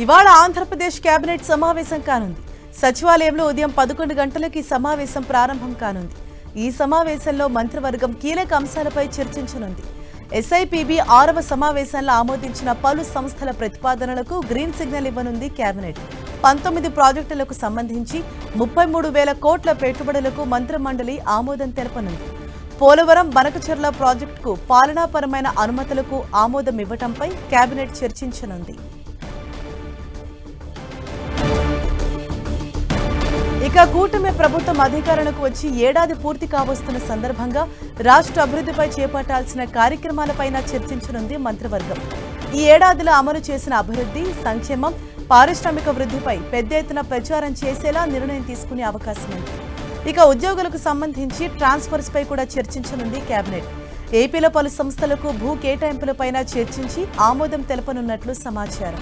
ఇవాళ ఆంధ్రప్రదేశ్ కేబినెట్ సమావేశం కానుంది. సచివాలయంలో ఉదయం 11 గంటలకి సమావేశం ప్రారంభం కానుంది. ఈ సమావేశంలో మంత్రివర్గం కీలక అంశాలపై చర్చించనుంది. ఎస్ఐపిబి 6వ సమావేశంలో ఆమోదించిన పలు సంస్థల ప్రతిపాదనలకు గ్రీన్ సిగ్నల్ ఇవ్వనుంది కేబినెట్. 19 ప్రాజెక్టులకు సంబంధించి 33,000 కోట్ల పెట్టుబడులకు మంత్రిమండలి ఆమోదం తెలపనుంది. పోలవరం బనకచెర్ల ప్రాజెక్టుకు పాలనాపరమైన అనుమతులకు ఆమోదం ఇవ్వటంపై కేబినెట్ చర్చించనుంది. ఇక కూటమి ప్రభుత్వం అధికారంలోకి వచ్చి ఏడాది పూర్తి కావస్తున్న సందర్భంగా రాష్ట్ర అభివృద్ధిపై చేపట్టాల్సిన కార్యక్రమాలపైన చర్చించనుంది మంత్రివర్గం. ఈ ఏడాదిలో అమలు చేసిన అభివృద్ధి, సంక్షేమం, పారిశ్రామిక వృద్ధిపై పెద్ద ఎత్తున ప్రచారం చేసేలా నిర్ణయం తీసుకునే అవకాశం ఉంది. ఇక ఉద్యోగులకు సంబంధించి ట్రాన్స్ఫర్స్ పై కూడా చర్చించనుంది కేబినెట్. ఏపీలో పలు సంస్థలకు భూ కేటాయింపులపైన చర్చించి ఆమోదం తెలపనున్నట్లు సమాచారం.